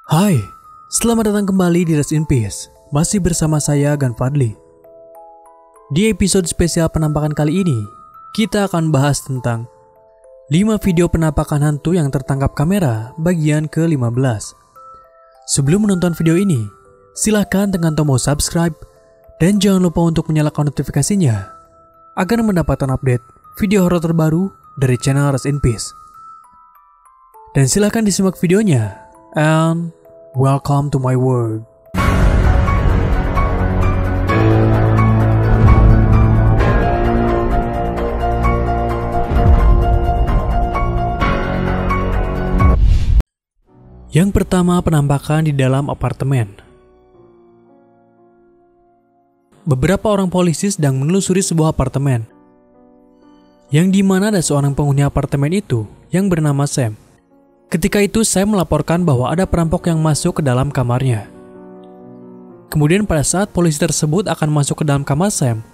Hai, selamat datang kembali di Rest in Peace. Masih bersama saya Gan Fadli. Di episode spesial penampakan kali ini, kita akan bahas tentang 5 video penampakan hantu yang tertangkap kamera bagian ke-15. Sebelum menonton video ini, silahkan tekan tombol subscribe dan jangan lupa untuk menyalakan notifikasinya agar mendapatkan update video horor terbaru dari channel Rest in Peace. Dan silahkan disimak videonya. And welcome to my world. Yang pertama, penampakan di dalam apartemen. Beberapa orang polisi sedang menelusuri sebuah apartemen, yang dimana ada seorang penghuni apartemen itu yang bernama Sam. Ketika itu, Sam melaporkan bahwa ada perampok yang masuk ke dalam kamarnya. Kemudian pada saat polisi tersebut akan masuk ke dalam kamar Sam,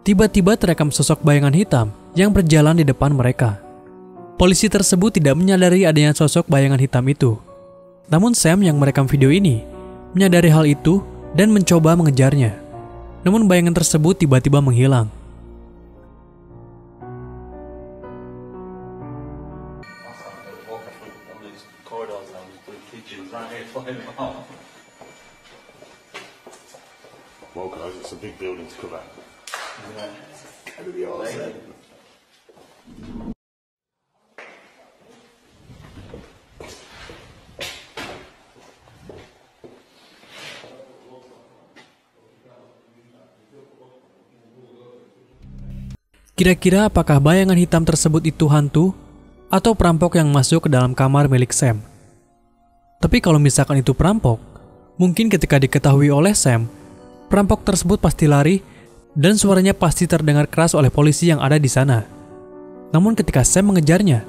tiba-tiba terekam sosok bayangan hitam yang berjalan di depan mereka. Polisi tersebut tidak menyadari adanya sosok bayangan hitam itu. Namun Sam yang merekam video ini menyadari hal itu dan mencoba mengejarnya. Namun bayangan tersebut tiba-tiba menghilang. Well, guys, it's a big building to cover. Yeah, it's gonna be awesome. Kira-kira apakah bayangan hitam tersebut itu hantu atau perampok yang masuk ke dalam kamar milik Sam? Tapi kalau misalkan itu perampok, mungkin ketika diketahui oleh Sam, perampok tersebut pasti lari dan suaranya pasti terdengar keras oleh polisi yang ada di sana. Namun ketika Sam mengejarnya,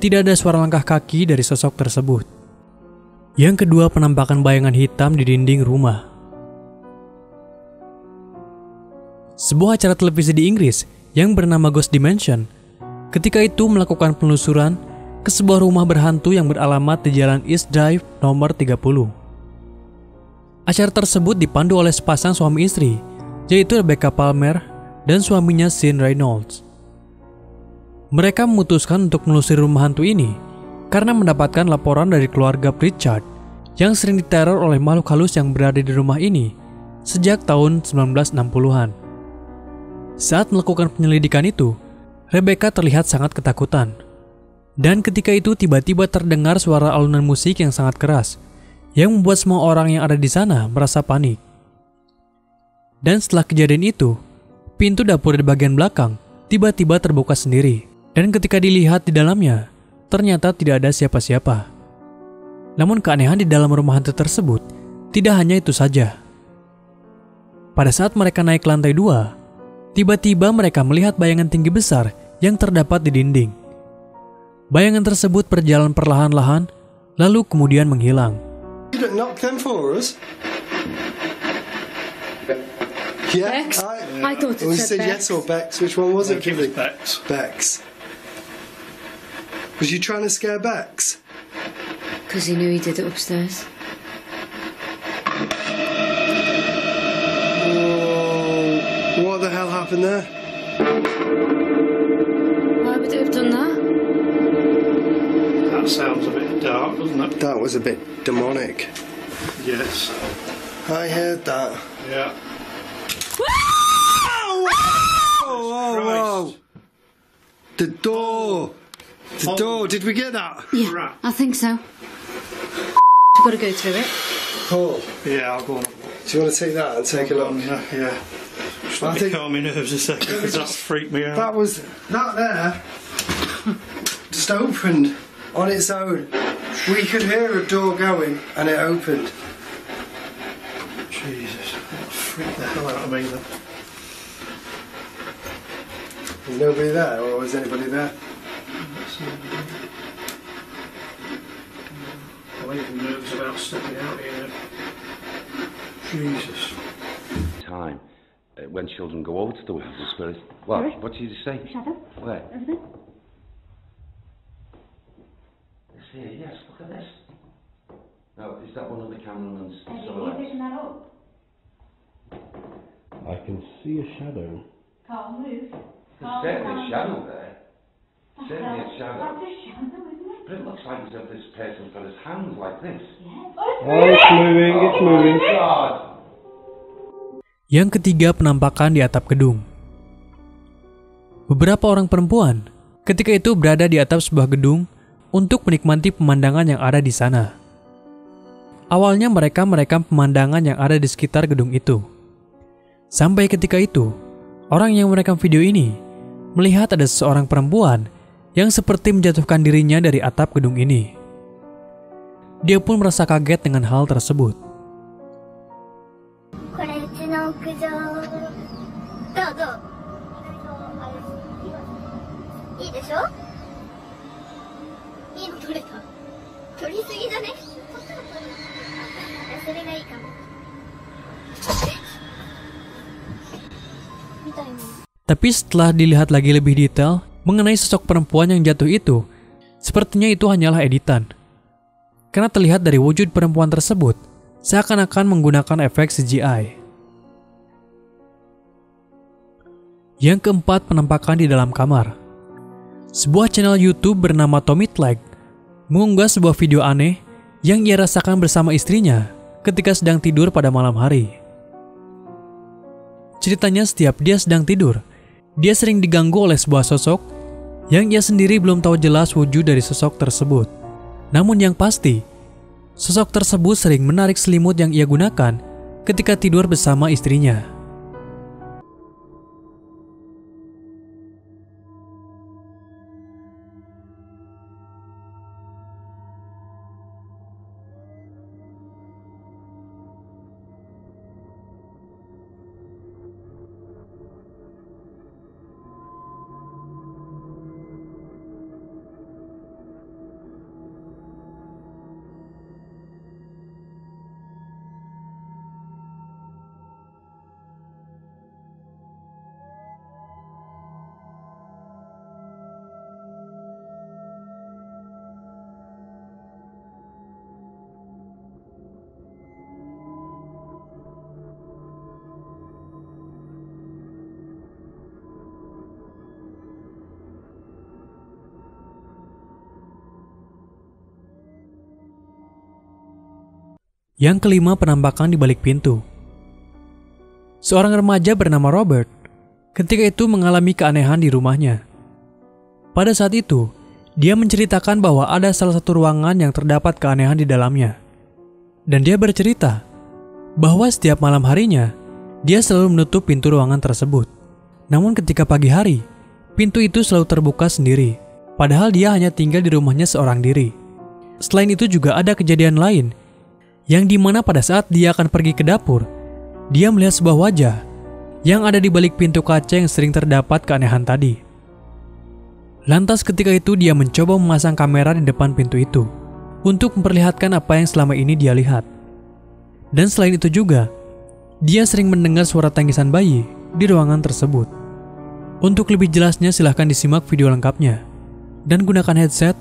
tidak ada suara langkah kaki dari sosok tersebut. Yang kedua, penampakan bayangan hitam di dinding rumah. Sebuah acara televisi di Inggris yang bernama Ghost Dimension ketika itu melakukan penelusuran ke sebuah rumah berhantu yang beralamat di Jalan East Drive nomor 30. Acara tersebut dipandu oleh sepasang suami istri, yaitu Rebecca Palmer dan suaminya Sean Reynolds. Mereka memutuskan untuk menelusuri rumah hantu ini karena mendapatkan laporan dari keluarga Pritchard yang sering diteror oleh makhluk halus yang berada di rumah ini sejak tahun 1960-an. Saat melakukan penyelidikan itu, Rebecca terlihat sangat ketakutan. Dan ketika itu tiba-tiba terdengar suara alunan musik yang sangat keras, yang membuat semua orang yang ada di sana merasa panik. Dan setelah kejadian itu, pintu dapur di bagian belakang tiba-tiba terbuka sendiri. Dan ketika dilihat di dalamnya, ternyata tidak ada siapa-siapa. Namun keanehan di dalam rumah hantu tersebut tidak hanya itu saja. Pada saat mereka naik ke lantai 2, tiba-tiba mereka melihat bayangan tinggi besar yang terdapat di dinding. Bayangan tersebut berjalan perlahan-lahan, lalu kemudian menghilang. You don't knock them for us? Yeah, Bex? I thought it we said said Bex. yes or Bex. Which one was it? Give us Bex. Bex. Was you trying to scare Bex? Because he knew he did it upstairs. Oh, what the hell happened there? Why would it have done that? That sounds a bit dark, doesn't it? That was a bit demonic. Yes. I heard that. Yeah. Whoa! The door. The door. Did we get that? Yeah, Right. I think so. We've got to go through it. Paul, Yeah, I'll go on. do you want to take that and take a look? Yeah. Just I let me think- calm my nerves a second, because that freaked me out. That was that there. Just opened on its own. We could hear a door going, and it opened. Jesus, that freaked the hell out of me then. Was nobody there, or was anybody there? I'm even nervous about stepping out here. Jesus. Time when children go over to the world of spirit. What? Sorry? What did you say? Shadow? Where? Everything? It's here, yes, look at this. Now, is that one of the cameraman's Are you silhouettes? picking that up? I can see a shadow. Can't move. There's certainly a shadow there. Certainly a shadow. That's a shadow, isn't it? But it looks like as if this person's got his hands like this. Yeah. Oh, it's moving, it's moving. Oh, God! Yang ketiga, penampakan di atap gedung. Beberapa orang perempuan ketika itu berada di atap sebuah gedung untuk menikmati pemandangan yang ada di sana. Awalnya mereka merekam pemandangan yang ada di sekitar gedung itu. Sampai ketika itu, orang yang merekam video ini melihat ada seorang perempuan yang seperti menjatuhkan dirinya dari atap gedung ini. Dia pun merasa kaget dengan hal tersebut. Tapi setelah dilihat lagi lebih detail mengenai sosok perempuan yang jatuh itu, sepertinya itu hanyalah editan. Karena terlihat dari wujud perempuan tersebut seakan-akan menggunakan efek CGI. Yang keempat, penampakan di dalam kamar. Sebuah channel YouTube bernama Tommy Tlag mengunggah sebuah video aneh yang ia rasakan bersama istrinya ketika sedang tidur pada malam hari. Ceritanya setiap dia sedang tidur, dia sering diganggu oleh sebuah sosok yang ia sendiri belum tahu jelas wujud dari sosok tersebut. Namun yang pasti, sosok tersebut sering menarik selimut yang ia gunakan ketika tidur bersama istrinya. Yang kelima, penampakan di balik pintu. Seorang remaja bernama Robert ketika itu mengalami keanehan di rumahnya. Pada saat itu, dia menceritakan bahwa ada salah satu ruangan yang terdapat keanehan di dalamnya. Dan dia bercerita bahwa setiap malam harinya, dia selalu menutup pintu ruangan tersebut. Namun ketika pagi hari, pintu itu selalu terbuka sendiri, padahal dia hanya tinggal di rumahnya seorang diri. Selain itu juga ada kejadian lain, yang dimana pada saat dia akan pergi ke dapur, dia melihat sebuah wajah yang ada di balik pintu kaca yang sering terdapat keanehan tadi. Lantas ketika itu dia mencoba memasang kamera di depan pintu itu untuk memperlihatkan apa yang selama ini dia lihat. Dan selain itu juga, dia sering mendengar suara tangisan bayi di ruangan tersebut. Untuk lebih jelasnya silahkan disimak video lengkapnya dan gunakan headset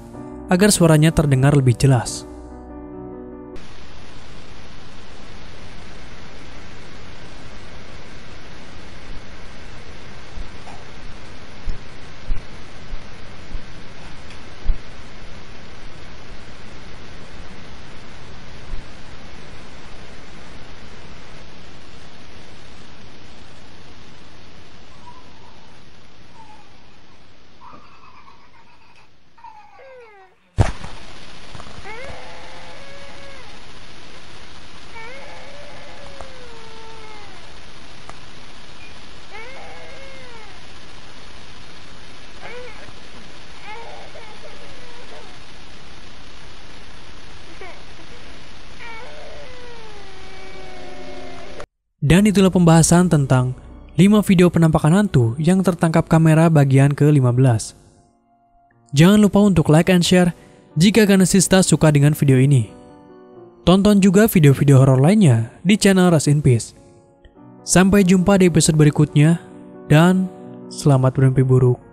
agar suaranya terdengar lebih jelas. Dan itulah pembahasan tentang 5 video penampakan hantu yang tertangkap kamera bagian ke-15. Jangan lupa untuk like and share jika Ganesista suka dengan video ini. Tonton juga video-video horor lainnya di channel Rest in Peace. Sampai jumpa di episode berikutnya dan selamat bermimpi buruk.